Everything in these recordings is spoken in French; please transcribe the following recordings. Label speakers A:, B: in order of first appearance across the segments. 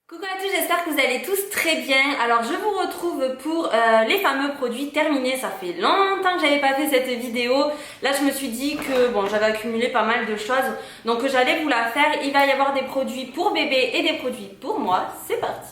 A: Coucou à tous, j'espère que vous allez tous très bien. Alors je vous retrouve pour les fameux produits terminés. Ça fait longtemps que j'avais pas fait cette vidéo. Là je me suis dit que bon, j'avais accumulé pas mal de choses, donc j'allais vous la faire. Il va y avoir des produits pour bébé et des produits pour moi. C'est parti.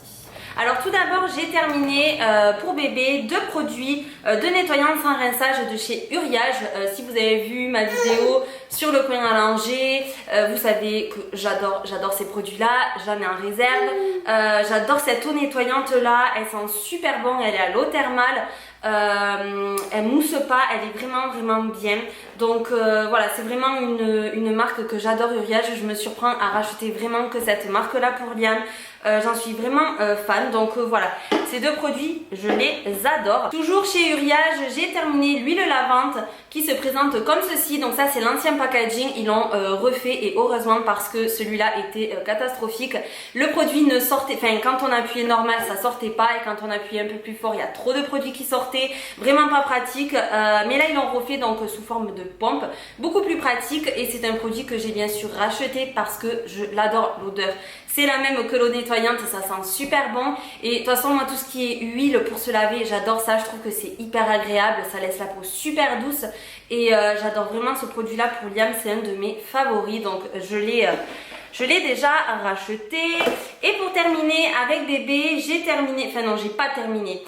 A: Alors tout d'abord j'ai terminé pour bébé deux produits de nettoyant sans rinçage de chez Uriage. Si vous avez vu ma vidéo sur le coin à langer, vous savez que j'adore ces produits là, j'en ai en réserve. J'adore cette eau nettoyante là, elle sent super bon, elle est à l'eau thermale. Elle mousse pas, elle est vraiment bien. Donc voilà, c'est vraiment une marque que j'adore, Uriage. Je me surprends à racheter vraiment que cette marque là pour Liam. J'en suis vraiment fan. Donc voilà, ces deux produits je les adore. Toujours chez Uriage, j'ai terminé l'huile lavante qui se présente comme ceci. Donc ça c'est l'ancien packaging, ils l'ont refait et heureusement parce que celui-là était catastrophique. Le produit ne sortait, enfin quand on appuyait normal ça sortait pas, et quand on appuyait un peu plus fort il y a trop de produits qui sortaient, vraiment pas pratique. Mais là ils l'ont refait donc sous forme de pompe, beaucoup plus pratique, et c'est un produit que j'ai bien sûr racheté parce que je l'adore. L'odeur c'est la même que l'eau nettoyante, ça sent super bon. Et de toute façon moi tout ce qui est huile pour se laver, j'adore ça, je trouve que c'est hyper agréable, ça laisse la peau super douce. Et j'adore vraiment ce produit là pour Liam, c'est un de mes favoris, donc je l'ai déjà racheté. Et pour terminer avec bébé, j'ai terminé, enfin non j'ai pas terminé.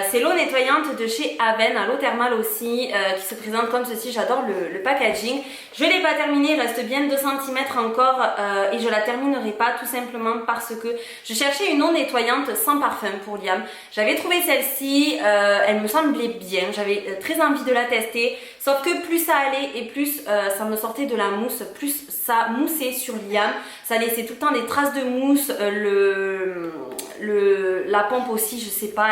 A: C'est l'eau nettoyante de chez Aven, à l'eau thermale aussi, qui se présente comme ceci. J'adore le packaging. Je ne l'ai pas terminé, il reste bien 2 cm encore, et je la terminerai pas tout simplement parce que je cherchais une eau nettoyante sans parfum pour Liam. J'avais trouvé celle-ci, elle me semblait bien, j'avais très envie de la tester, sauf que plus ça allait et plus ça me sortait de la mousse, plus ça moussait sur Liam, ça laissait tout le temps des traces de mousse, la pompe aussi, je sais pas,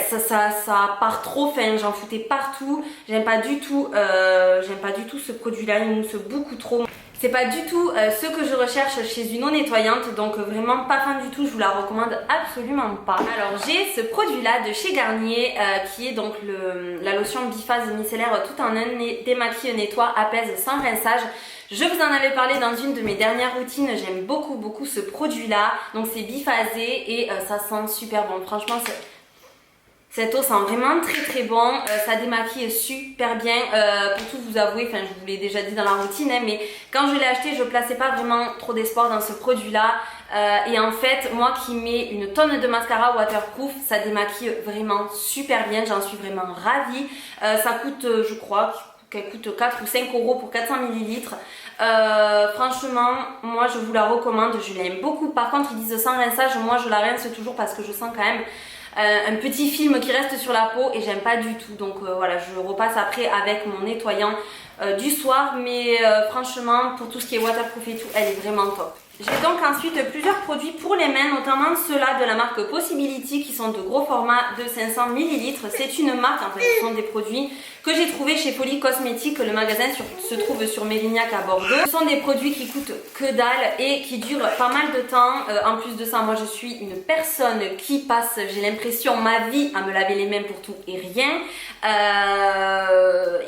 A: ça part trop fin, j'en foutais partout. J'aime pas du tout ce produit là, il mousse beaucoup trop. C'est pas du tout ce que je recherche chez une eau nettoyante, donc vraiment pas fan du tout, je vous la recommande absolument pas. Alors j'ai ce produit là de chez Garnier qui est donc la lotion biphase micellaire tout en un, démaquille, nettoie, apaise sans rinçage. Je vous en avais parlé dans une de mes dernières routines, j'aime beaucoup ce produit là, donc c'est biphasé et ça sent super bon, franchement cette eau sent vraiment très bon, ça démaquille super bien. Pour tout vous avouer, enfin je vous l'ai déjà dit dans la routine, hein, mais quand je l'ai acheté je plaçais pas vraiment trop d'espoir dans ce produit là, et en fait moi qui mets une tonne de mascara waterproof, ça démaquille vraiment super bien, j'en suis vraiment ravie. Ça coûte, je crois qu'elle coûte 4 ou 5 euros pour 400 ml. Franchement moi je vous la recommande, je l'aime beaucoup. Par contre ils disent sans rinçage, moi je la rince toujours parce que je sens quand même un petit film qui reste sur la peau et j'aime pas du tout. Donc voilà, je repasse après avec mon nettoyant du soir, mais franchement pour tout ce qui est waterproof et tout, elle est vraiment top. J'ai donc ensuite plusieurs produits pour les mains, notamment ceux-là de la marque Possibility qui sont de gros format de 500 ml. C'est une marque, en fait, ce sont des produits que j'ai trouvés chez Folie Cosmétique. Le magasin se trouve sur Mérignac à Bordeaux. Ce sont des produits qui coûtent que dalle et qui durent pas mal de temps. En plus de ça, moi je suis une personne qui passe, j'ai l'impression, ma vie à me laver les mains pour tout et rien.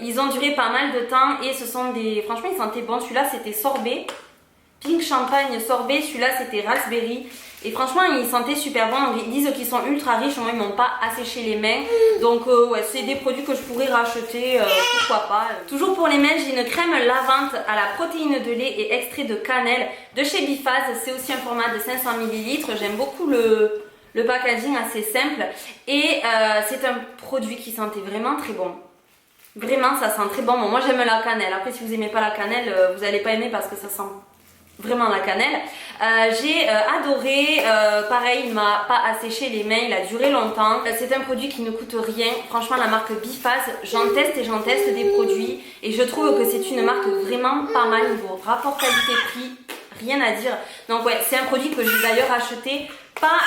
A: Ils ont duré pas mal de temps et ce sont des... Franchement, ils sentaient bon. Celui-là, c'était sorbet. Pink champagne sorbet, celui-là c'était raspberry, et franchement ils sentaient super bon. Ils disent qu'ils sont ultra riches, moi ils m'ont pas asséché les mains, donc ouais, c'est des produits que je pourrais racheter, pourquoi pas. Toujours pour les mains, j'ai une crème lavante à la protéine de lait et extrait de cannelle de chez Biphase. C'est aussi un format de 500 ml. J'aime beaucoup le packaging assez simple, et c'est un produit qui sentait vraiment très bon. Vraiment ça sent très bon. Bon, moi j'aime la cannelle, après si vous aimez pas la cannelle, vous allez pas aimer parce que ça sent vraiment la cannelle. J'ai adoré, pareil il m'a pas asséché les mains, il a duré longtemps. C'est un produit qui ne coûte rien, franchement la marque Biphase, j'en teste des produits et je trouve que c'est une marque vraiment pas mal niveau rapport qualité-prix, rien à dire. Donc ouais, c'est un produit que j'ai d'ailleurs acheté, pas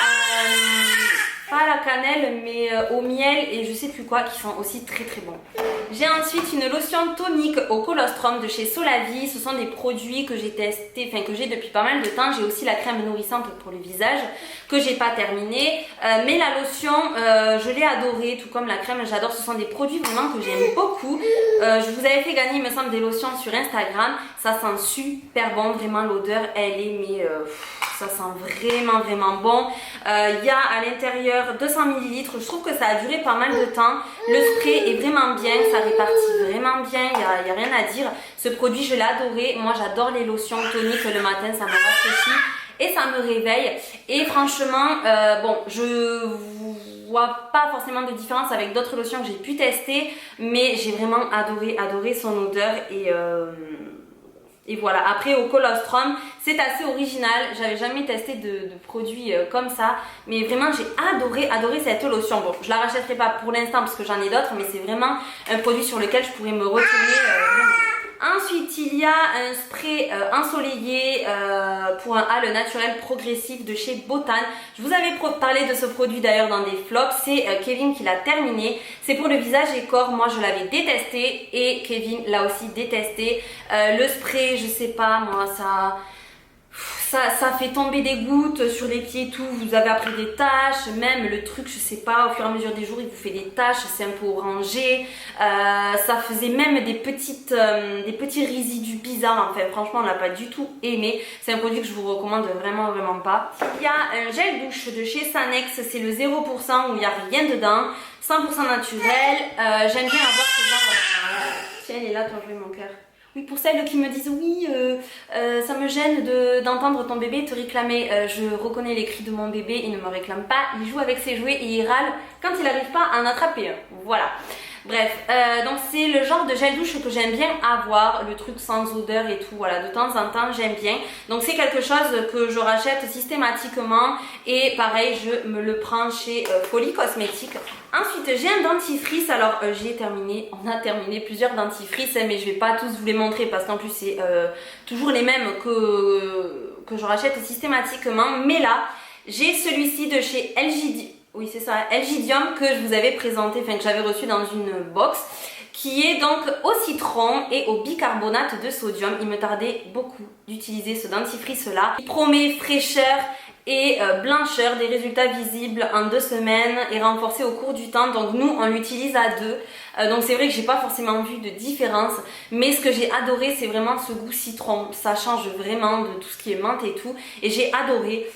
A: à la cannelle mais au miel et je sais plus quoi, qui sont aussi très bons. J'ai ensuite une lotion tonique au colostrum de chez Solavie. Ce sont des produits que j'ai testés, enfin que j'ai depuis pas mal de temps. J'ai aussi la crème nourrissante pour le visage que j'ai pas terminée, mais la lotion je l'ai adorée, tout comme la crème j'adore. Ce sont des produits vraiment que j'aime beaucoup. Je vous avais fait gagner il me semble des lotions sur Instagram, ça sent super bon, vraiment l'odeur elle est mais ça sent vraiment bon. Il y a à l'intérieur 200 ml, je trouve que ça a duré pas mal de temps. Le spray est vraiment bien, ça répartit vraiment bien, il n'y a rien à dire. Ce produit je l'ai adoré, moi j'adore les lotions toniques le matin, ça me rafraîchit et ça me réveille. Et franchement, bon, je vois pas forcément de différence avec d'autres lotions que j'ai pu tester, mais j'ai vraiment adoré son odeur et voilà. Après au colostrum, c'est assez original, j'avais jamais testé de produits comme ça, mais vraiment j'ai adoré cette lotion. Bon, je la rachèterai pas pour l'instant parce que j'en ai d'autres, mais c'est vraiment un produit sur lequel je pourrais me retourner vraiment. Ensuite, il y a un spray ensoleillé pour un hâle naturel progressif de chez Botan. Je vous avais parlé de ce produit d'ailleurs dans des flops. C'est Kevin qui l'a terminé. C'est pour le visage et corps. Moi, je l'avais détesté et Kevin l'a aussi détesté. Le spray, je sais pas, moi, ça fait tomber des gouttes sur les pieds et tout, vous avez après des taches, même le truc, je sais pas, au fur et à mesure des jours, il vous fait des taches, c'est un peu orangé, ça faisait même des petits résidus bizarres, enfin franchement on l'a pas du tout aimé, c'est un produit que je vous recommande vraiment pas. Il y a un gel douche de chez Sanex, c'est le 0% où il n'y a rien dedans, 100% naturel, j'aime bien avoir ce genre, tiens il est là, toi jouer mon cœur. Oui, pour celles qui me disent oui, ça me gêne d'entendre ton bébé te réclamer. Je reconnais les cris de mon bébé, il ne me réclame pas, il joue avec ses jouets et il râle quand il n'arrive pas à en attraper un. Voilà. Bref, donc c'est le genre de gel douche que j'aime bien avoir, le truc sans odeur et tout, voilà, de temps en temps j'aime bien. Donc c'est quelque chose que je rachète systématiquement et pareil, je me le prends chez Folie Cosmétique. Ensuite j'ai un dentifrice, alors on a terminé plusieurs dentifrices, mais je vais pas tous vous les montrer parce qu'en plus c'est toujours les mêmes que je rachète systématiquement. Mais là, j'ai celui-ci de chez LG, oui c'est ça, LGidium que je vous avais présenté, enfin que j'avais reçu dans une box, qui est donc au citron et au bicarbonate de sodium. Il me tardait beaucoup d'utiliser ce dentifrice là. Il promet fraîcheur et blancheur, des résultats visibles en 2 semaines et renforcés au cours du temps. Donc nous on l'utilise à 2, donc c'est vrai que j'ai pas forcément vu de différence, mais ce que j'ai adoré c'est vraiment ce goût citron, ça change vraiment de tout ce qui est menthe et tout et j'ai adoré.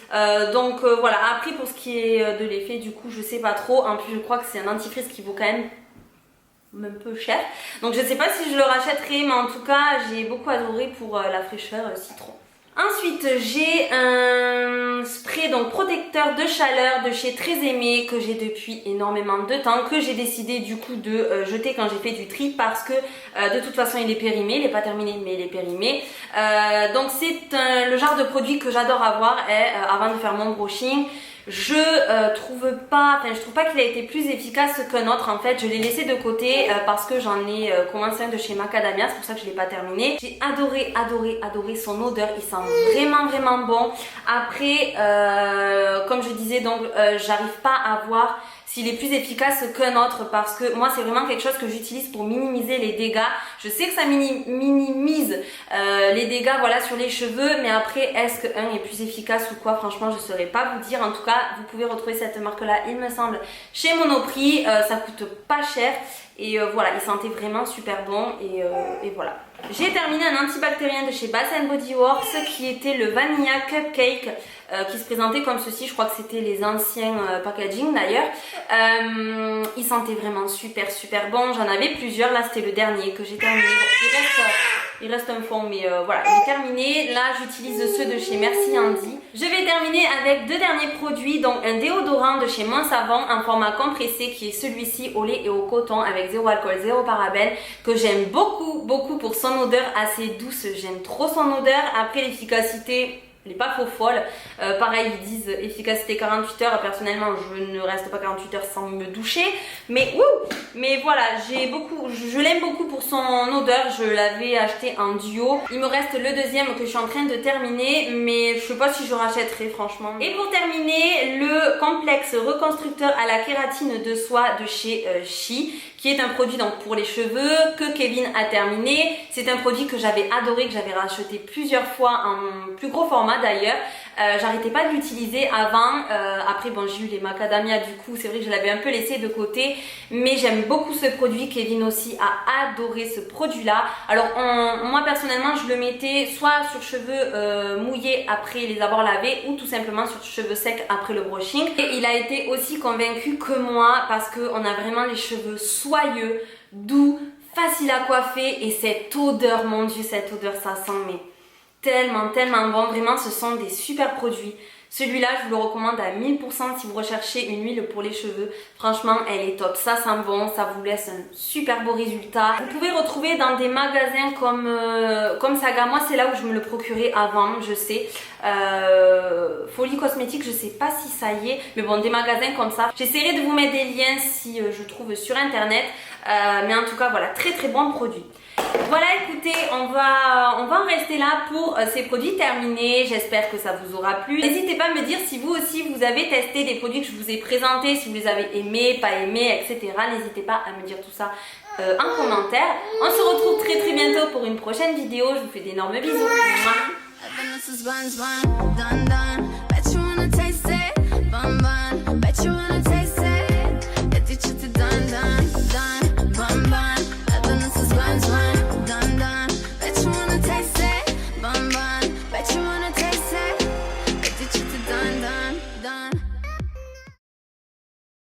A: Donc voilà, après pour ce qui est de l'effet du coup je sais pas trop, en plus je crois que c'est un dentifrice qui vaut quand même un peu cher, donc je sais pas si je le rachèterai, mais en tout cas j'ai beaucoup adoré pour la fraîcheur citron. Ensuite j'ai un spray donc protecteur de chaleur de chez Très Aimé que j'ai depuis énormément de temps, que j'ai décidé du coup de jeter quand j'ai fait du tri parce que de toute façon il est périmé, il n'est pas terminé mais il est périmé. Donc c'est le genre de produit que j'adore avoir avant de faire mon brushing. Je trouve pas qu'il a été plus efficace qu'un autre en fait. Je l'ai laissé de côté parce que j'en ai commencé un de chez Macadamia, c'est pour ça que je l'ai pas terminé. J'ai adoré son odeur, il sent vraiment bon. Après comme je disais donc j'arrive pas à voir s'il est plus efficace qu'un autre parce que moi c'est vraiment quelque chose que j'utilise pour minimiser les dégâts. Je sais que ça minimise les dégâts voilà sur les cheveux, mais après est-ce qu'un est plus efficace ou quoi, franchement je saurais pas vous dire. En tout cas vous pouvez retrouver cette marque là il me semble chez Monoprix, ça coûte pas cher et voilà il sentait vraiment super bon et voilà. J'ai terminé un antibactérien de chez Bath Body Works qui était le Vanilla Cupcake qui se présentait comme ceci, je crois que c'était les anciens packaging d'ailleurs. Il sentait vraiment super bon, j'en avais plusieurs, là c'était le dernier que j'ai terminé. Bon, il reste un fond mais voilà, j'ai terminé. Là j'utilise ceux de chez Merci Andy. Je vais terminer avec 2 derniers produits, donc un déodorant de chez Mon Savon en format compressé qui est celui-ci au lait et au coton avec 0 alcool, 0 parabènes, que j'aime beaucoup pour son odeur assez douce, j'aime trop son odeur. Après l'efficacité, elle n'est pas faux folle. Pareil, ils disent efficacité 48 heures. Personnellement, je ne reste pas 48 heures sans me doucher. Mais voilà, je l'aime beaucoup pour son odeur. Je l'avais acheté en duo. Il me reste le deuxième que je suis en train de terminer, mais je sais pas si je rachèterai franchement. Et pour terminer, le complexe reconstructeur à la kératine de soie de chez Chi, qui est un produit donc pour les cheveux que Kevin a terminé. C'est un produit que j'avais adoré, que j'avais racheté plusieurs fois en plus gros format d'ailleurs. J'arrêtais pas de l'utiliser avant. Après bon, j'ai eu les macadamia, du coup c'est vrai que je l'avais un peu laissé de côté, mais j'aime beaucoup ce produit. Kevin aussi a adoré ce produit là. Alors moi personnellement je le mettais soit sur cheveux mouillés après les avoir lavés, ou tout simplement sur cheveux secs après le brushing. Et il a été aussi convaincu que moi, parce qu'on a vraiment les cheveux soyeux, doux, facile à coiffer, et cette odeur, mon dieu, cette odeur, ça sent mais tellement bon. Vraiment, ce sont des super produits. Celui-là, je vous le recommande à 1000% si vous recherchez une huile pour les cheveux. Franchement, elle est top. Ça sent bon, ça vous laisse un super beau résultat. Vous pouvez retrouver dans des magasins comme Saga. Moi, c'est là où je me le procurais avant, je sais. Folie Cosmétique, je sais pas si ça y est. Mais bon, des magasins comme ça. J'essaierai de vous mettre des liens si je trouve sur internet. Mais en tout cas, voilà, très bon produit. Voilà, écoutez, on va en rester là pour ces produits terminés. J'espère que ça vous aura plu. N'hésitez pas à me dire si vous aussi vous avez testé des produits que je vous ai présentés, si vous les avez aimés, pas aimés, etc. N'hésitez pas à me dire tout ça en commentaire. On se retrouve très bientôt pour une prochaine vidéo. Je vous fais d'énormes bisous. Mouah.